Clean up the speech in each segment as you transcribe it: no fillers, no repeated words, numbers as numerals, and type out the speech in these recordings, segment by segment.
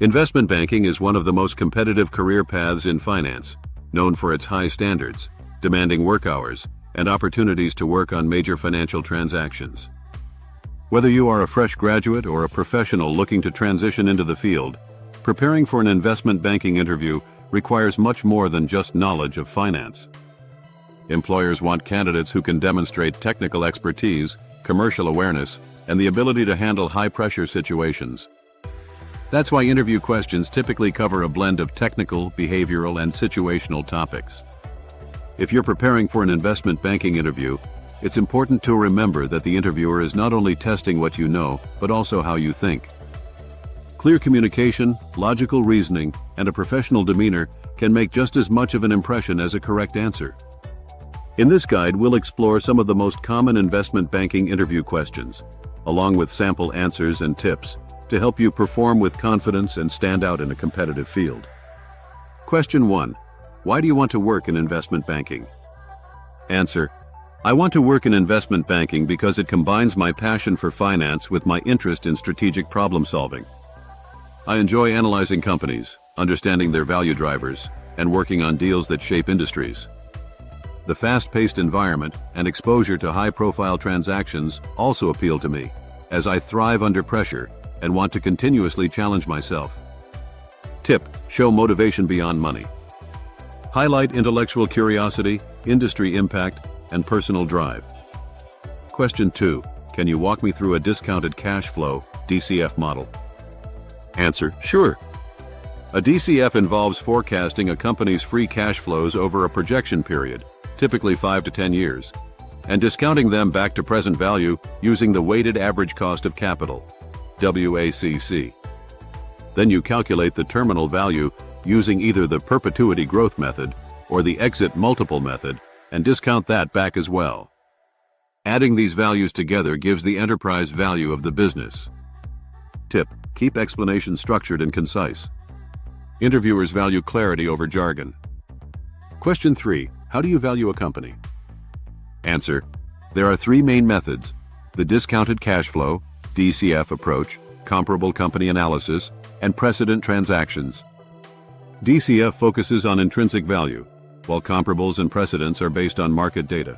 Investment banking is one of the most competitive career paths in finance, known for its high standards, demanding work hours, and opportunities to work on major financial transactions. Whether you are a fresh graduate or a professional looking to transition into the field, preparing for an investment banking interview requires much more than just knowledge of finance. Employers want candidates who can demonstrate technical expertise, commercial awareness, and the ability to handle high-pressure situations. That's why interview questions typically cover a blend of technical, behavioral, and situational topics. If you're preparing for an investment banking interview, it's important to remember that the interviewer is not only testing what you know, but also how you think. Clear communication, logical reasoning, and a professional demeanor can make just as much of an impression as a correct answer. In this guide, we'll explore some of the most common investment banking interview questions, along with sample answers and tips to help you perform with confidence and stand out in a competitive field. Question 1. Why do you want to work in investment banking? Answer. I want to work in investment banking because it combines my passion for finance with my interest in strategic problem solving. I enjoy analyzing companies, understanding their value drivers, and working on deals that shape industries. The fast-paced environment and exposure to high-profile transactions also appeal to me, as I thrive under pressure and want to continuously challenge myself. Tip: show motivation beyond money. Highlight intellectual curiosity, industry impact, and personal drive. Question 2. Can you walk me through a discounted cash flow, DCF model? Answer: sure. A DCF involves forecasting a company's free cash flows over a projection period, typically 5 to 10 years, and discounting them back to present value using the weighted average cost of capital, WACC. Then you calculate the terminal value using either the perpetuity growth method or the exit multiple method and discount that back as well. Adding these values together gives the enterprise value of the business. Tip: keep explanations structured and concise. Interviewers value clarity over jargon. Question 3. How do you value a company? Answer: there are 3 main methods: the discounted cash flow, DCF approach, comparable company analysis, and precedent transactions. DCF focuses on intrinsic value, while comparables and precedents are based on market data.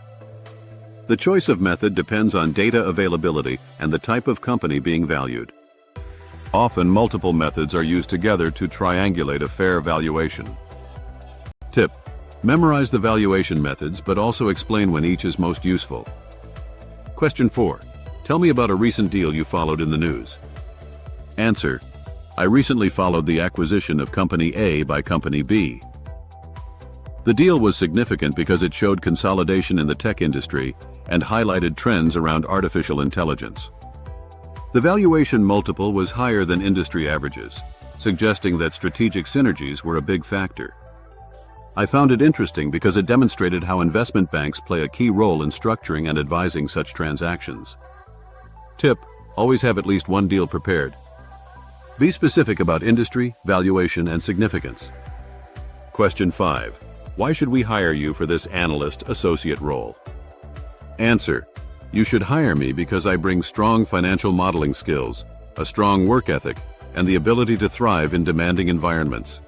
The choice of method depends on data availability and the type of company being valued. Often, multiple methods are used together to triangulate a fair valuation. Tip: memorize the valuation methods, but also explain when each is most useful. Question 4. Tell me about a recent deal you followed in the news. Answer: I recently followed the acquisition of Company A by Company B. The deal was significant because it showed consolidation in the tech industry and highlighted trends around artificial intelligence. The valuation multiple was higher than industry averages, suggesting that strategic synergies were a big factor. I found it interesting because it demonstrated how investment banks play a key role in structuring and advising such transactions. Tip: always have at least one deal prepared. Be specific about industry, valuation, and significance. Question 5. Why should we hire you for this analyst associate role? Answer: you should hire me because I bring strong financial modeling skills, a strong work ethic, and the ability to thrive in demanding environments.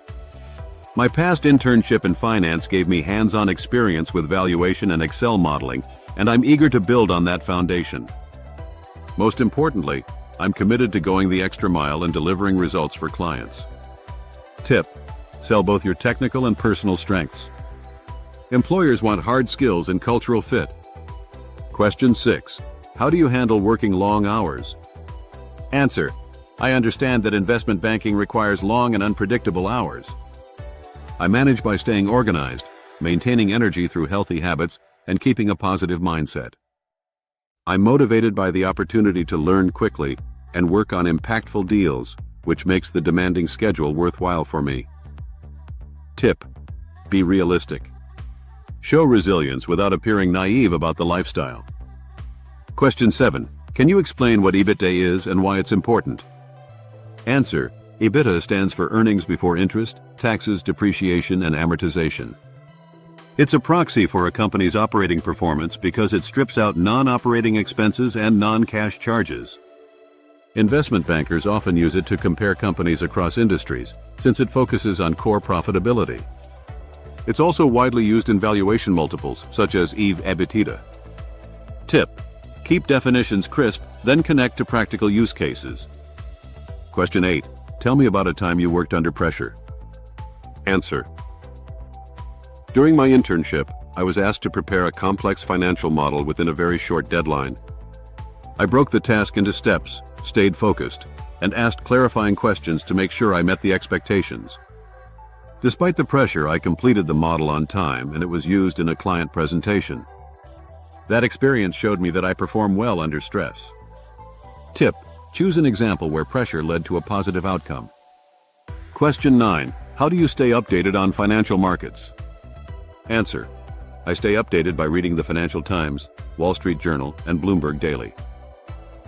My past internship in finance gave me hands-on experience with valuation and Excel modeling, and I'm eager to build on that foundation. Most importantly, I'm committed to going the extra mile and delivering results for clients. Tip: sell both your technical and personal strengths. Employers want hard skills and cultural fit. Question 6. How do you handle working long hours? Answer: I understand that investment banking requires long and unpredictable hours. I manage by staying organized, maintaining energy through healthy habits, and keeping a positive mindset. I'm motivated by the opportunity to learn quickly and work on impactful deals, which makes the demanding schedule worthwhile for me. Tip: be realistic. Show resilience without appearing naive about the lifestyle. Question 7. Can you explain what EBITDA is and why it's important? Answer: EBITDA stands for earnings before interest, taxes, depreciation, and amortization. It's a proxy for a company's operating performance because it strips out non-operating expenses and non-cash charges. Investment bankers often use it to compare companies across industries, since it focuses on core profitability. It's also widely used in valuation multiples, such as EV/EBITDA. Tip: keep definitions crisp, then connect to practical use cases. Question 8. Tell me about a time you worked under pressure. Answer: during my internship, I was asked to prepare a complex financial model within a very short deadline. I broke the task into steps, stayed focused, and asked clarifying questions to make sure I met the expectations. Despite the pressure, I completed the model on time and it was used in a client presentation. That experience showed me that I perform well under stress. Tip: choose an example where pressure led to a positive outcome. Question 9. How do you stay updated on financial markets? Answer: I stay updated by reading the Financial Times, Wall Street Journal, and Bloomberg Daily.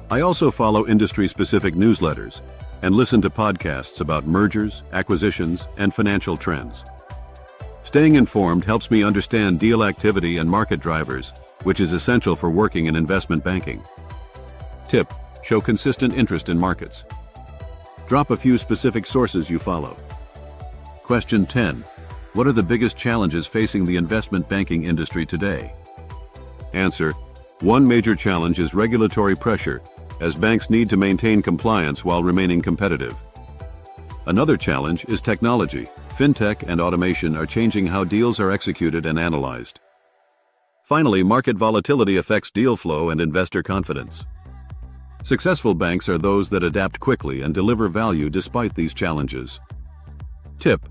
I also follow industry-specific newsletters and listen to podcasts about mergers, acquisitions, and financial trends. Staying informed helps me understand deal activity and market drivers, which is essential for working in investment banking. Tip: show consistent interest in markets. Drop a few specific sources you follow. Question 10. What are the biggest challenges facing the investment banking industry today? Answer: one major challenge is regulatory pressure, as banks need to maintain compliance while remaining competitive. Another challenge is technology. Fintech and automation are changing how deals are executed and analyzed. Finally, market volatility affects deal flow and investor confidence. Successful banks are those that adapt quickly and deliver value despite these challenges. Tip: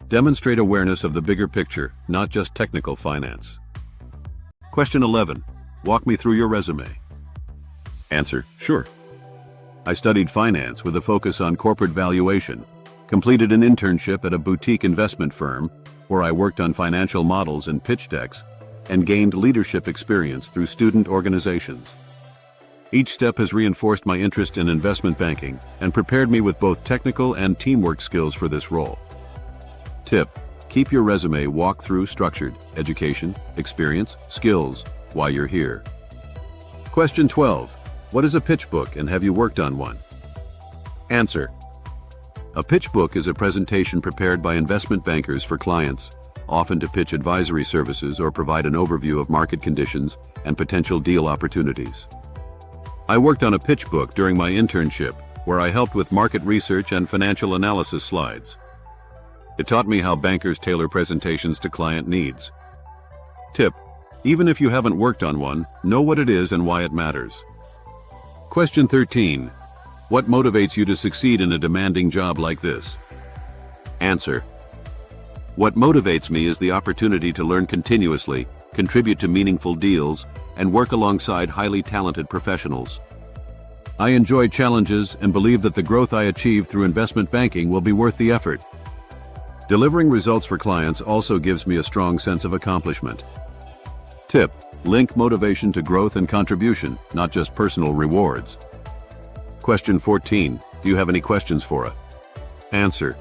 demonstrate awareness of the bigger picture, not just technical finance. Question 11. Walk me through your resume. Answer: sure. I studied finance with a focus on corporate valuation, completed an internship at a boutique investment firm where I worked on financial models and pitch decks, and gained leadership experience through student organizations. Each step has reinforced my interest in investment banking and prepared me with both technical and teamwork skills for this role. Tip: keep your resume walk-through structured, education, experience, skills, while you're here. Question 12. What is a pitch book and have you worked on one? Answer: a pitch book is a presentation prepared by investment bankers for clients, often to pitch advisory services or provide an overview of market conditions and potential deal opportunities. I worked on a pitch book during my internship, where I helped with market research and financial analysis slides. It taught me how bankers tailor presentations to client needs. Tip: even if you haven't worked on one, know what it is and why it matters. Question 13. What motivates you to succeed in a demanding job like this? Answer: what motivates me is the opportunity to learn continuously, contribute to meaningful deals, and work alongside highly talented professionals. I enjoy challenges and believe that the growth I achieve through investment banking will be worth the effort. Delivering results for clients also gives me a strong sense of accomplishment. Tip: link motivation to growth and contribution, not just personal rewards. Question 14. Do you have any questions for us? Answer: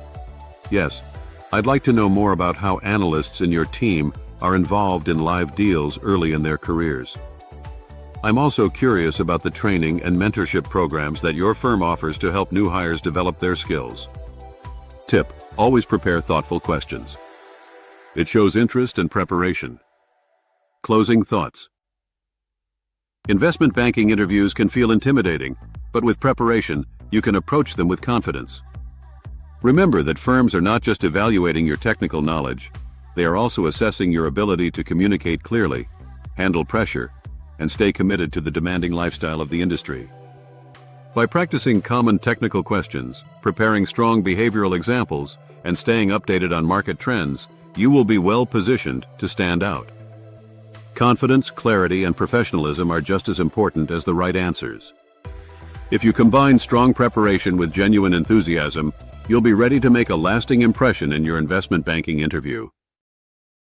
yes. I'd like to know more about how analysts in your team are involved in live deals early in their careers. I'm also curious about the training and mentorship programs that your firm offers to help new hires develop their skills. Tip: always prepare thoughtful questions. It shows interest and preparation. Closing thoughts. Investment banking interviews can feel intimidating, but with preparation, you can approach them with confidence. Remember that firms are not just evaluating your technical knowledge, they are also assessing your ability to communicate clearly, handle pressure, and stay committed to the demanding lifestyle of the industry. By practicing common technical questions, preparing strong behavioral examples, and staying updated on market trends, you will be well positioned to stand out. Confidence, clarity, and professionalism are just as important as the right answers. If you combine strong preparation with genuine enthusiasm, you'll be ready to make a lasting impression in your investment banking interview.